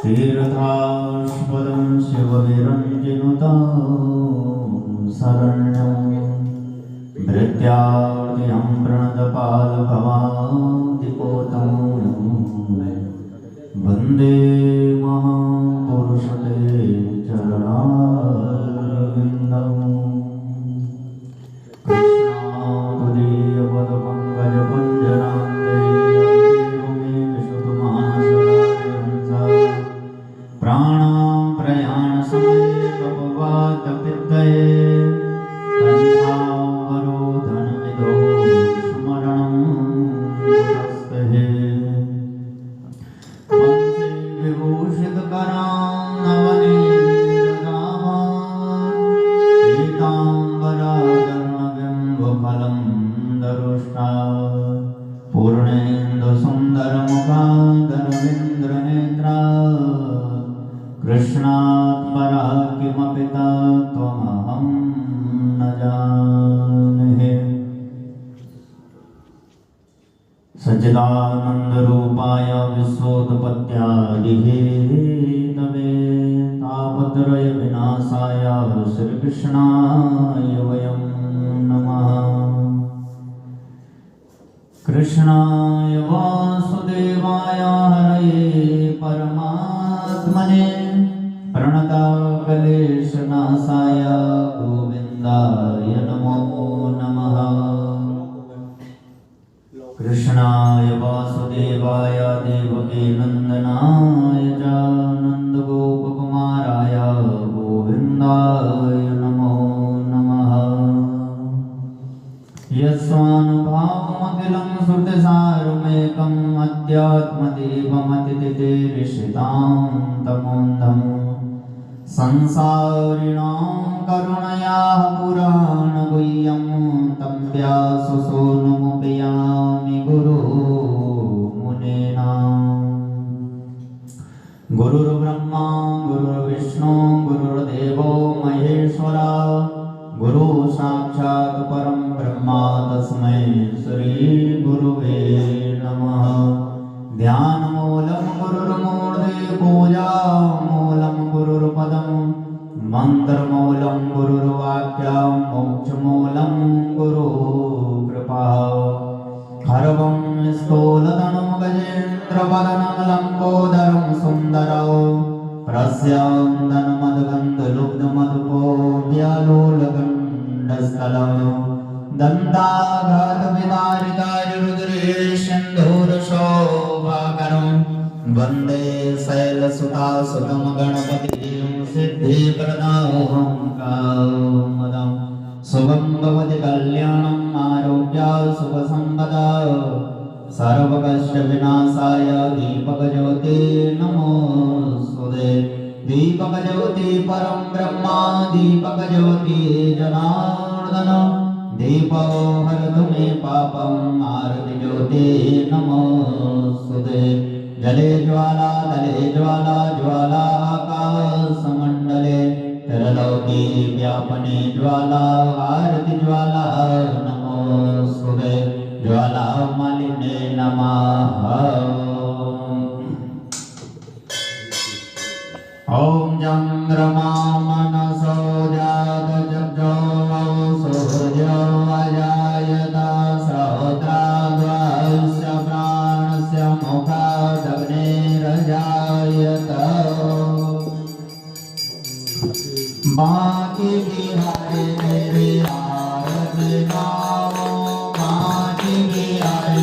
तीर्थास्पदं शिवविरञ्जनुता शरण्यं भृत्यार्तिं प्रणतपालभवादिपोतं वन्दे महापुरुषते चरणारविन्दम् कृष्णात् परा किमपि तत्त्वमहं न जाने। सच्चिदानन्दरूपाय विश्वोत्पत्त्यादिहेतवे तापत्रय विनाशाय श्रीकृष्णाय वयं नमः। कृष्णाय वासुदेवाय हरये परमात्मने प्रणतक्लेशनाशाय गोविन्दाय नमो नमः। कृष्णाय वासुदेवाय देवकीनन्दनाय च नन्दगोपकुमाराय गोविन्दाय नमो नमः। यस्वानुभावमखिलं श्रुतिसारमेकम् अध्यात्मदीपमतिथिरीशितां तमोन्धं संसारिणां करुणयाः पुराणगुह्यं तं व्याससूनुमुपयामि गुरुमुनीनाम्। गुरुर्ब्रह्मा गुरुर्विष्णु गुरुर्देवो महेश्वरा गुरु साक्षात् परं ब्रह्मा तस्मै श्री गुरुवे नमः। ध्यानमूलं गुरुर्मूर्धे पूजामूलं गुरुर्पदं मन्त्रमूलं गुरुर्वाक्यं मोक्षमूलं गुरुकृपा। खर्वं स्थूलतनुं गजेन्द्रवदनं लम्बोदरं सुन्दरं प्रस्यन्दनमदगन्धलुब्धमधुपो व्यालोलगण्डस्थलं दन्ताघातविदारितायुरुद्रेशन्दूरशोभाकरं वन्दे शैलसुतासुतं गणपतिं सिद्धिप्रदां कामदं। शुभं भवति कल्याणम् आरोग्यसुखसम्पदा सर्वकष्टविनाशाय दीपकज्योति नमोस्तुते। दीपकज्योति परं ब्रह्मा दीपकज्योति जनार्दन दीपो हरतु मे पापम् आरतिज्योति नमोस्तुते। जले ज्वाला तले ज्वाला ज्वाला आकाशमण्डले तरलौकी व्यापने ज्वाला आरति ज्वाला नमोस्तुते। ज्वाला मालिने नमः। ॐ चन्द्रमा मनसो जातजग्जो सूर्यो अजायत श्रोत्राद्वस्य प्राणस्य मुखादग्निरजायत। बाकी बिहारी मेरी आरती गाओ बाकी बिहारी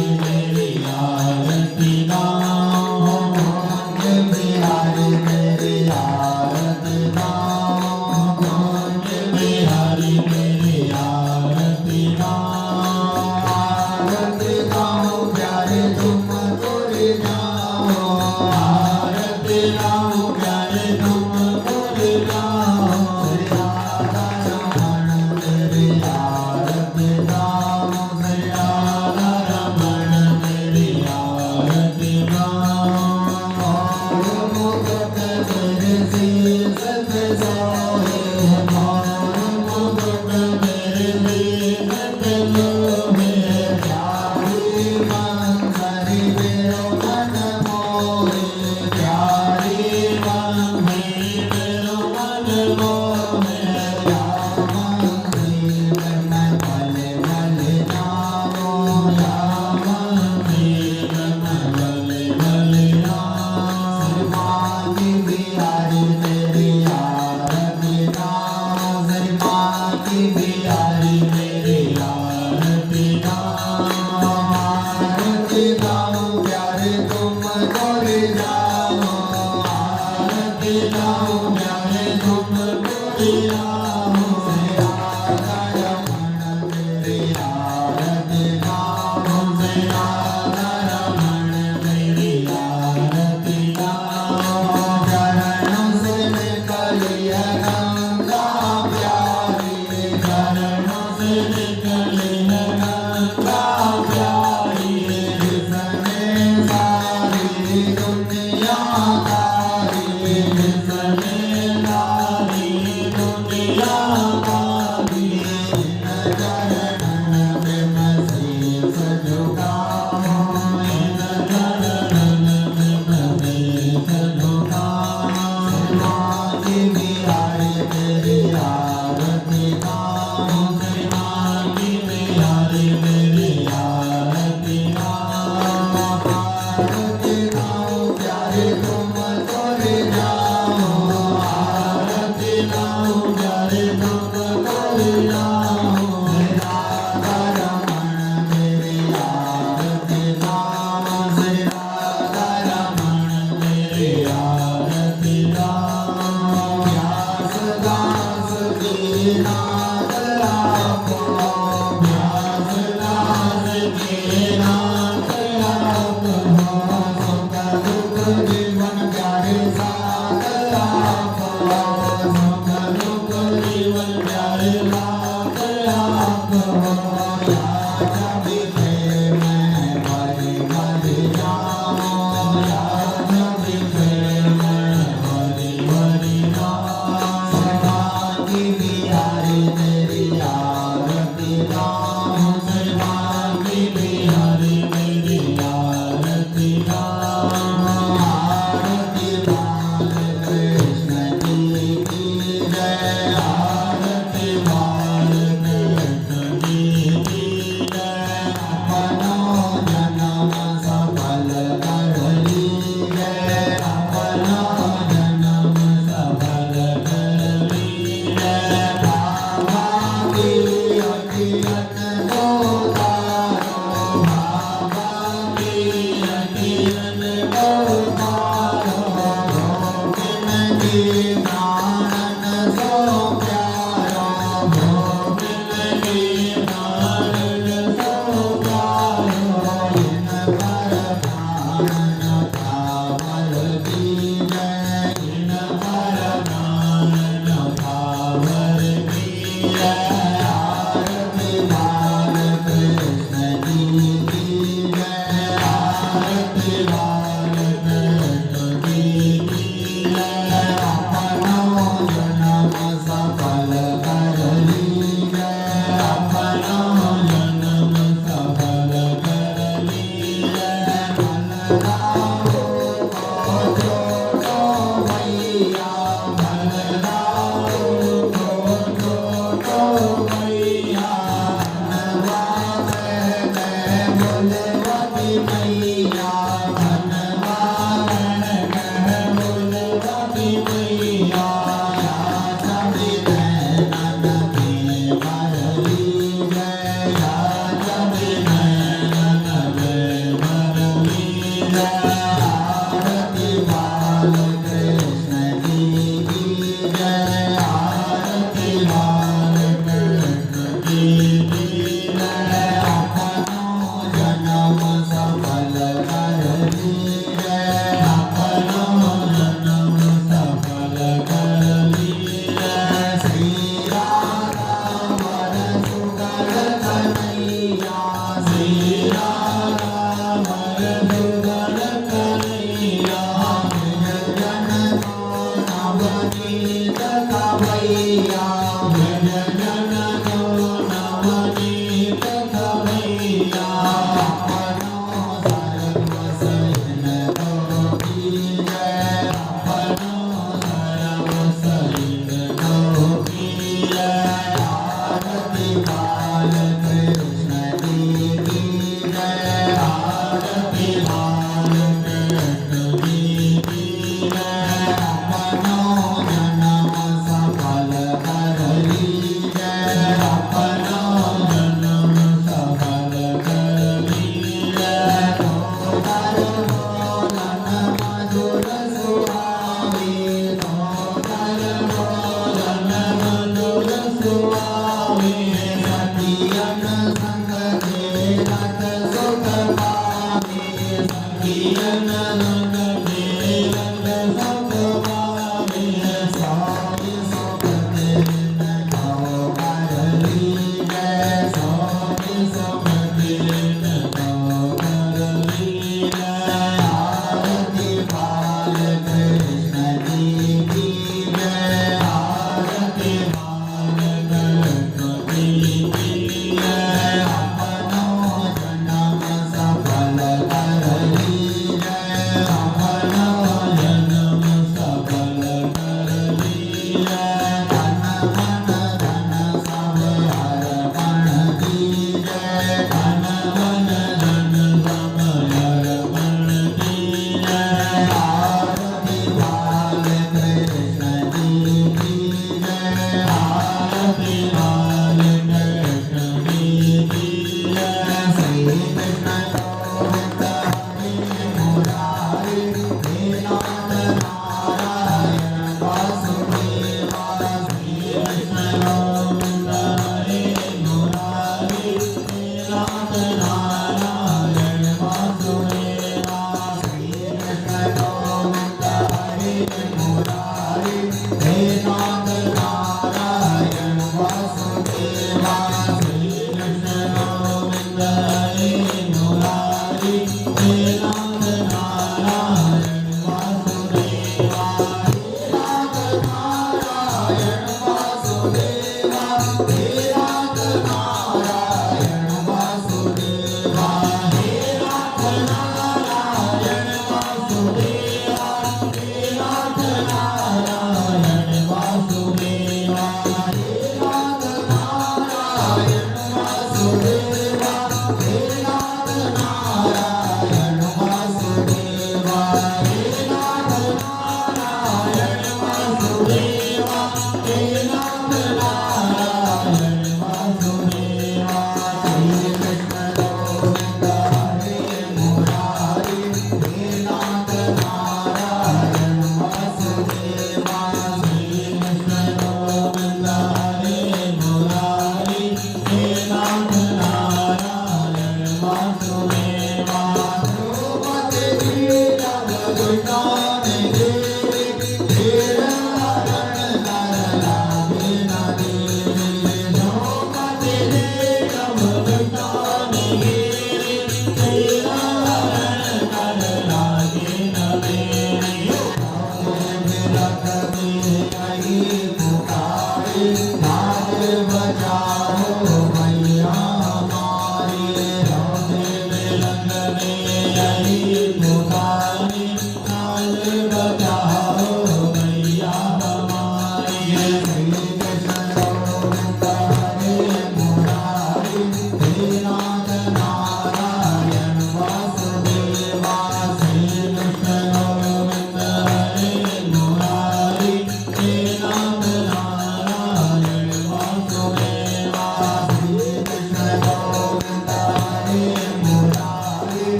Nara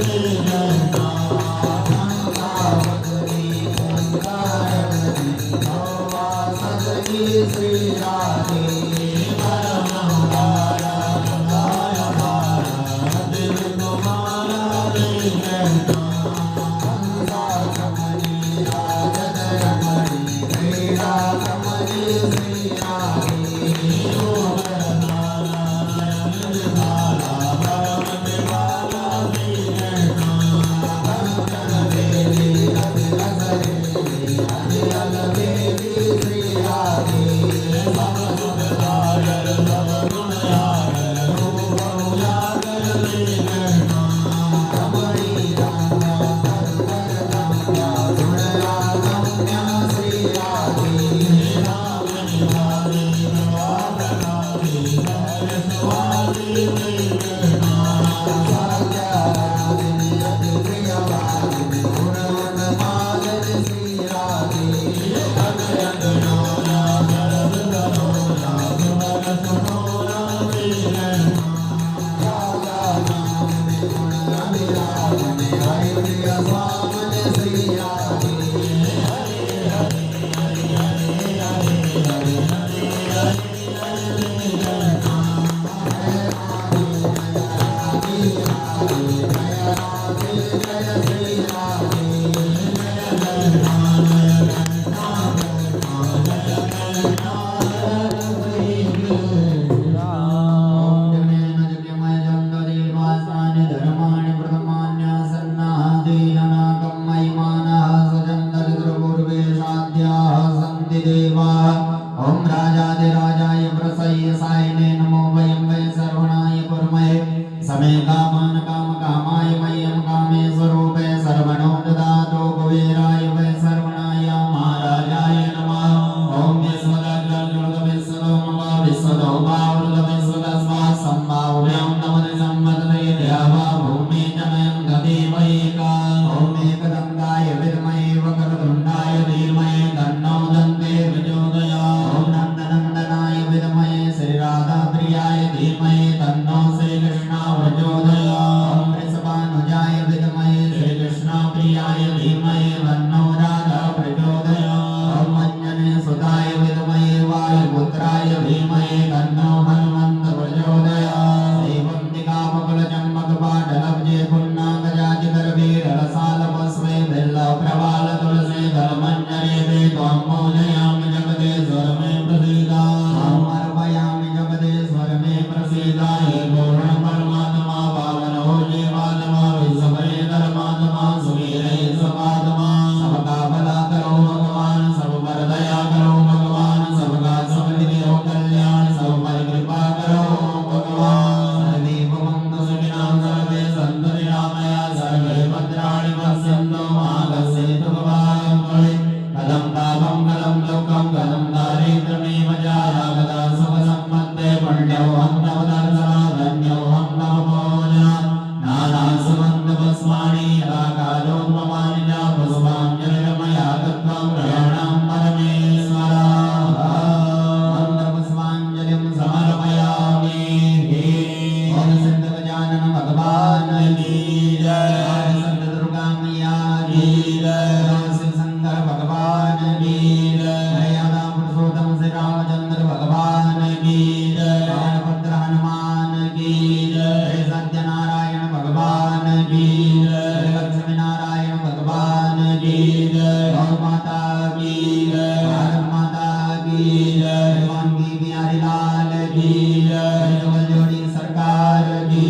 Hare मे कामान काम कामाय मह्यं कामे स्वरूपे सर्वणो ददातु कुबेराय वै सर्वणाय महाराजाय नमः ॐ विश्वदग्रजुर्गविश्वदोमुख विश्वदोपावृतविश्वदस्मात् सम्भाव्यं नमति सम्मतये देवा भूमि जमयं दधीमहि का ॐ एकदन्ताय विद्महे वक्रतुण्डाय धीमहि तन्नो दन्ते प्रचोदयात् ॐ नन्दनन्दनाय विद्महे श्रीराधाप्रियाय धीमहि तन्नो श्रीकृष्ण प्रचोदयात् ॐ वृषभानुजाय विद्महे श्रीकृष्णप्रियाय धीमहि तन्नो राधा प्रचोदयात् ॐ अंजनीसुताय विद्महे वायुपुत्राय धीमहि तन्नो हनुमन्त प्रचोदयात् श्रीवन्दिकामकुलचम्पकपाटलब्जे पुन्नागजाजितरवीररसालपस्मे बिल्लप्रवालतुलसीदलमञ्जरे ते त्वं पूजयामि जगदीश्वर मे प्रसीद अहम् अर्पयामि जगदीश्वर मे प्रसीद हे पूर्णपरमात्मा पावनो जीवात्मा विश्वभयकरमात्मा सुवीरै स्वपात्मा सबका भला करो भगवान सब पर दया करो भगवान सबका समृद्धि हो कल्याण सब पर कृपा करो भगवान सर्वे भवन्तु सुखिनः सर्वे सन्तु निरामया सर्वे भद्राणि पश्यन्तु मा कश्चित् दुःखभाग् भवेत् कथं तापं कथं दुःखं कथं दारिद्र्यमेव जाया कदा सुखसम्पत्ते पुण्यो हन्तवदर्शनाधन्योऽहं तव भोजनात् नानासुगन्धपुष्पाणि यथा कालोपमानि च पुष्पाञ्जलिर्मया दत्त्वा प्रयाणं परमेश्वर मन्त्रपुष्पाञ्जलिं समर्पयामि ॐ सिद्धगजानन भगवान् की जय सिद्ध दुर्गा मैया की जय शिवशंकर भगवान की जय मर्यादा पुरुषोत्तम श्री रामचंद्र भगवान की जय भद्र हनुमान की जय सत्यनारायण भगवान की जय लक्ष्मी नारायण भगवान की जय गौ माता की जय भारत माता की जय भगवान की बिहारी लाल की जय जोड़ी सरकार की